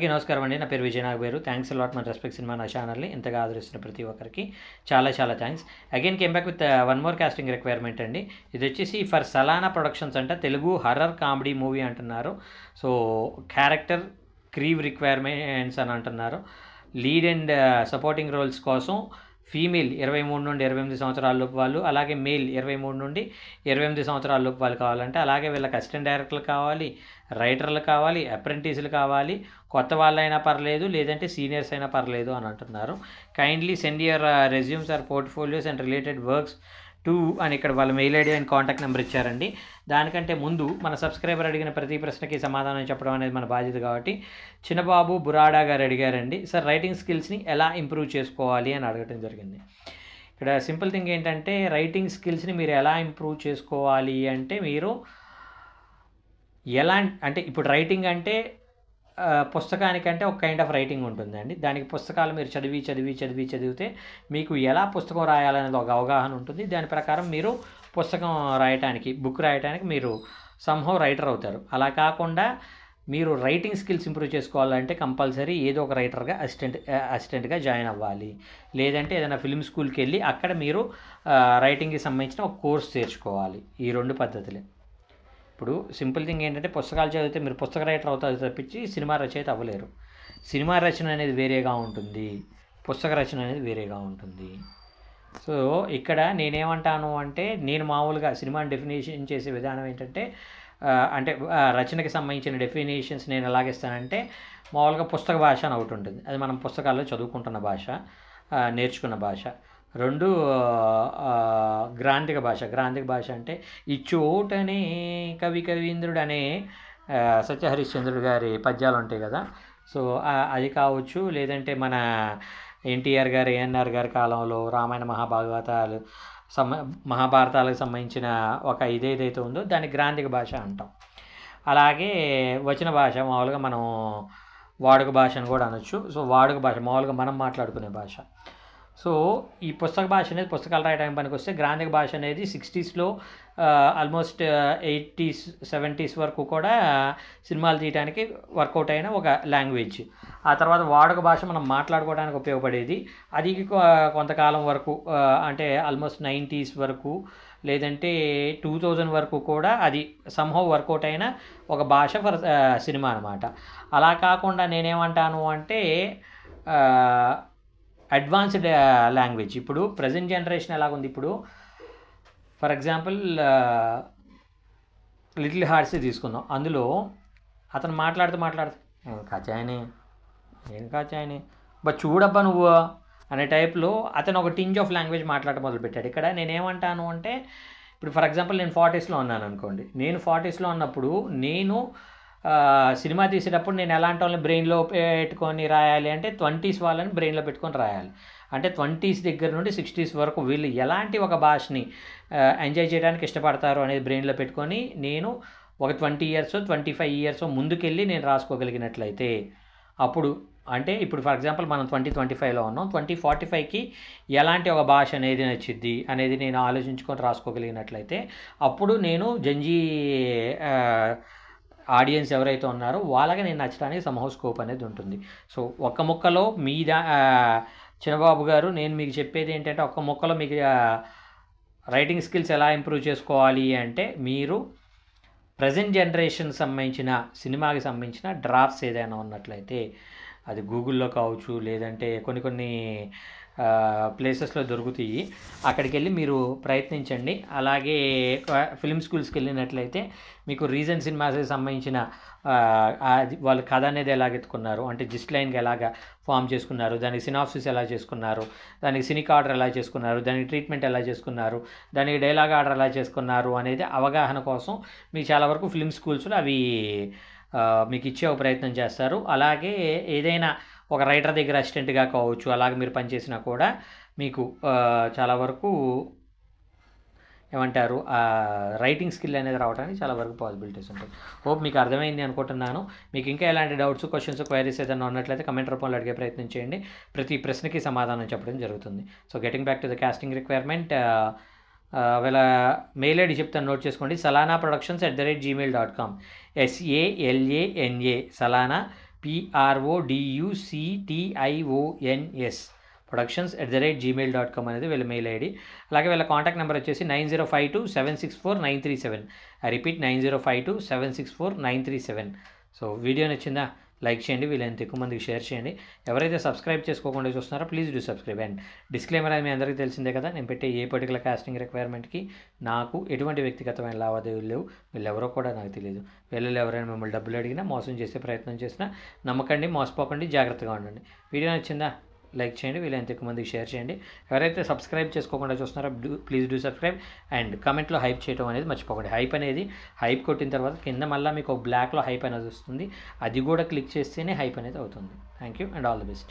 అందరికీ నమస్కారం అండి. నా పేరు విజయ్ నాగబేరు. థ్యాంక్స్ అలాట్ మన రెస్పెక్ట్ సినిమా నా ఛానల్ని ఇంతగా ఆదరిస్తున్న ప్రతి ఒక్కరికి చాలా చాలా thanks. Again came back with one more casting requirement అండి. ఇది వచ్చేసి ఫర్ సలానా ప్రొడక్షన్స్ అంట, తెలుగు హర్రర్ కామెడీ మూవీ అంటున్నారు. సో క్యారెక్టర్ క్రీవ్ రిక్వైర్మెంట్స్ అని అంటున్నారు. లీడ్ అండ్ సపోర్టింగ్ రోల్స్ కోసం ఫీమేల్ 23 నుండి 28 సంవత్సరాల లోపు వాళ్ళు, అలాగే మేల్ 23 నుండి 28 సంవత్సరాల లోపు వాళ్ళు కావాలంటే, అలాగే వీళ్ళకి అసిస్టెంట్ డైరెక్టర్లు కావాలి, రైటర్లు కావాలి, అప్రెంటిస్లు కావాలి, కొత్త వాళ్ళైనా పర్లేదు, లేదంటే సీనియర్స్ అయినా పర్లేదు అని అంటున్నారు. Kindly send your resumes or portfolios and related works to అని ఇక్కడ వాళ్ళ mail ID and contact number ఇచ్చారండి. దానికంటే ముందు మన సబ్స్క్రైబర్ అడిగిన ప్రతి ప్రశ్నకి సమాధానం చెప్పడం అనేది మన బాధ్యత కాబట్టి చిన్నబాబు బురాడా గారు అడిగారండి, సార్ రైటింగ్ స్కిల్స్ని ఎలా ఇంప్రూవ్ చేసుకోవాలి అని అడగటం జరిగింది. ఇక్కడ సింపుల్ థింగ్ ఏంటంటే, రైటింగ్ స్కిల్స్ని మీరు ఎలా ఇంప్రూవ్ చేసుకోవాలి అంటే, మీరు అంటే ఇప్పుడు రైటింగ్ అంటే పుస్తకానికంటే ఒక కైండ్ ఆఫ్ రైటింగ్ ఉంటుందండి. దానికి పుస్తకాలు మీరు చదివితే మీకు ఎలా పుస్తకం రాయాలనేది ఒక అవగాహన ఉంటుంది. దాని ప్రకారం మీరు పుస్తకం రాయటానికి, బుక్ రాయటానికి మీరు సమ్హౌ రైటర్ అవుతారు. అలా కాకుండా మీరు రైటింగ్ స్కిల్స్ ఇంప్రూవ్ చేసుకోవాలంటే కంపల్సరీ ఏదో ఒక రైటర్గా అసిస్టెంట్గా జాయిన్ అవ్వాలి. లేదంటే ఏదైనా ఫిల్మ్ స్కూల్కి వెళ్ళి అక్కడ మీరు రైటింగ్కి సంబంధించిన ఒక కోర్స్ చేర్చుకోవాలి. ఈ 2 పద్ధతులే. ఇప్పుడు సింపుల్ థింగ్ ఏంటంటే, పుస్తకాలు చదివితే మీరు పుస్తక రైటర్ అవుతారు తప్పించి సినిమా రచయిత అవ్వలేరు. సినిమా రచన అనేది వేరేగా ఉంటుంది, పుస్తక రచన అనేది వేరేగా ఉంటుంది. సో ఇక్కడ నేనేమంటాను అంటే, నేను మామూలుగా సినిమాని డెఫినేషన్ చేసే విధానం ఏంటంటే, అంటే రచనకి సంబంధించిన డెఫినేషన్స్ నేను ఎలాగిస్తానంటే, మామూలుగా పుస్తక భాష అని ఒకటి ఉంటుంది. అది మనం పుస్తకాల్లో చదువుకుంటున్న భాష, నేర్చుకున్న భాష. 2 గ్రాంధిక భాష అంటే ఇచ్చోటనే కవీంద్రుడు అనే సత్యహరిశ్చంద్రుడు గారి పద్యాలు ఉంటాయి కదా. సో అది కావచ్చు, లేదంటే మన ఎన్టీఆర్ గారు, ఏఎన్ఆర్ గారి కాలంలో రామాయణ మహాభారతాలకు సంబంధించిన ఒక ఇదేదైతే ఉందో దాన్ని గ్రాంధిక భాష అంటాం. అలాగే వచన భాష మామూలుగా మనం వాడుక భాష అని కూడా అనొచ్చు. సో వాడుక భాష మామూలుగా మనం మాట్లాడుకునే భాష. సో ఈ పుస్తక భాష అనేది పుస్తకాలు రాయడానికి పనికి వస్తే, గ్రాంధిక భాష అనేది 60స్లో ఆల్మోస్ట్ 80s 70s వరకు కూడా సినిమాలు తీయడానికి వర్కౌట్ అయిన ఒక లాంగ్వేజ్. ఆ తర్వాత వాడుక భాష మనం మాట్లాడుకోవడానికి ఉపయోగపడేది. అది కొంతకాలం వరకు అంటే ఆల్మోస్ట్ 90s వరకు, లేదంటే 2000 వరకు కూడా అది సమ్హౌ వర్కౌట్ అయిన ఒక భాష ఫర్ సినిమా అనమాట. అలా కాకుండా నేనేమంటాను అంటే, అడ్వాన్స్డ్ లాంగ్వేజ్. ఇప్పుడు ప్రజెంట్ జనరేషన్ ఎలాగుంది, ఇప్పుడు ఫర్ ఎగ్జాంపుల్ లిటిల్ హార్ట్స్ తీసుకుందాం. అందులో అతను మాట్లాడుతూ ఏం కాచాయని బట్ చూడబ్బా నువ్వు అనే టైప్లో అతను ఒక టింజ్ ఆఫ్ లాంగ్వేజ్ మాట్లాడటం మొదలుపెట్టాడు. ఇక్కడ నేనేమంటాను అంటే, ఇప్పుడు ఫర్ ఎగ్జాంపుల్ నేను 40sలో ఉన్నాను అనుకోండి. నేను 40sలో ఉన్నప్పుడు నేను సినిమా తీసేటప్పుడు నేను ఎలాంటి వాళ్ళని బ్రెయిన్లో పెట్టుకొని రాయాలి అంటే 20s వాళ్ళని బ్రెయిన్లో పెట్టుకొని రాయాలి. అంటే 20s దగ్గర నుండి 60s వరకు వీళ్ళు ఎలాంటి ఒక భాషని ఎంజాయ్ చేయడానికి ఇష్టపడతారు అనేది బ్రెయిన్లో పెట్టుకొని, నేను ఒక 20 years 25 years ముందుకెళ్ళి నేను రాసుకోగలిగినట్లయితే, అప్పుడు అంటే ఇప్పుడు ఫర్ ఎగ్జాంపుల్ మనం 2025లో ఉన్నాం. 2045కి ఎలాంటి ఒక భాష అనేది నచ్చిద్ది అనేది నేను ఆలోచించుకొని రాసుకోగలిగినట్లయితే, అప్పుడు నేను జంజీ ఆడియన్స్ ఎవరైతే ఉన్నారో వాళ్ళకి నేను నచ్చడానికి సమ్హౌ స్కోప్ అనేది ఉంటుంది. సో ఒక్క ముక్కలో చిన్నబాబు గారు, నేను మీకు చెప్పేది ఏంటంటే, ఒక్క ముక్కలో మీకు రైటింగ్ స్కిల్స్ ఎలా ఇంప్రూవ్ చేసుకోవాలి అంటే, మీరు ప్రజెంట్ జనరేషన్ సంబంధించిన సినిమాకి సంబంధించిన డ్రాఫ్ట్స్ ఏదైనా ఉన్నట్లయితే, అది గూగుల్లో కావచ్చు, లేదంటే కొన్ని ప్లేసెస్లో దొరుకుతాయి, అక్కడికి వెళ్ళి మీరు ప్రయత్నించండి. అలాగే ఫిల్మ్ స్కూల్స్కి వెళ్ళినట్లయితే మీకు రీసెంట్ సినిమాస్కి సంబంధించిన వాళ్ళు కథ అనేది ఎలాగెత్తుకున్నారు, అంటే జిస్ట్ లైన్కి ఎలాగ ఫామ్ చేసుకున్నారు, దానికి సినాప్సిస్ ఎలా చేసుకున్నారు, దానికి సినిక్ ఆర్డర్ ఎలా చేసుకున్నారు, దానికి ట్రీట్మెంట్ ఎలా చేసుకున్నారు, దానికి డైలాగ్ ఆర్డర్ ఎలా చేసుకున్నారు అనేది అవగాహన కోసం మీకు చాలా వరకు ఫిల్మ్ స్కూల్స్లో అవి మీకు ఇచ్చే ఒక ప్రయత్నం చేస్తారు. అలాగే ఏదైనా ఒక రైటర్ దగ్గర అసిస్టెంట్గా కావచ్చు, అలాగే మీరు పనిచేసినా కూడా మీకు చాలా వరకు ఏమంటారు రైటింగ్ స్కిల్ అనేది రావడానికి చాలా వరకు పాసిబిలిటీస్ ఉంటాయి. హోప్ మీకు అర్థమైంది అనుకుంటున్నాను. మీకు ఇంకా ఎలాంటి డౌట్స్, క్వశ్చన్స్, క్వైరీస్ ఏదైనా ఉన్నట్లయితే కమెంట్ రూపంలో అడిగే ప్రయత్నం చేయండి. ప్రతి ప్రశ్నకి సమాధానం చెప్పడం జరుగుతుంది. So getting back to the casting requirement, వీళ్ళ మెయిల్ ఐడి చెప్తాను, నోట్ చేసుకోండి. salanaproductions@gmail.com, SALANA, Salana PRODUCTIONS productions@gmail.com అనేది వీళ్ళ మెయిల్ ఐడి. అలాగే వీళ్ళ కాంటాక్ట్ నెంబర్ వచ్చేసి 9052764937. I repeat 9052764937. సో వీడియో నచ్చిందా? లైక్ చేయండి, వీలైనంత ఎక్కువ మందికి షేర్ చేయండి. ఎవరైతే సబ్స్క్రైబ్ చేసుకోకుండా చూస్తున్నారో please do subscribe. And disclaimer అది మీ అందరికీ తెలిసిందే కదా, నేను పెట్టే ఏ పర్టికులర్ కాస్టింగ్ రిక్వైర్మెంట్కి నాకు ఎటువంటి వ్యక్తిగతమైన లావాదేవీలు లేవు. వీళ్ళెవరో కూడా నాకు తెలియదు. వీళ్ళు ఎవరైనా మిమ్మల్ని డబ్బులు అడిగినా, మోసం చేసే ప్రయత్నం చేసినా నమ్మకండి, మోసపోకండి, జాగ్రత్తగా ఉండండి. వీడియో నచ్చిందా? లైక్ చేయండి, వీలైనంత ఎక్కువ మందికి షేర్ చేయండి. ఎవరైతే సబ్స్క్రైబ్ చేసుకోకుండా చూస్తున్నారో ప్లీజ్ డూ సబ్స్క్రైబ్. అండ్ కమెంట్లో హైప్ చేయడం అనేది మర్చిపోకండి. హైప్ కొట్టిన తర్వాత కింద మళ్ళీ మీకు బ్లాక్లో హైప్ అనేది వస్తుంది, అది కూడా క్లిక్ చేస్తేనే హైప్ అనేది అవుతుంది. Thank you and all the best.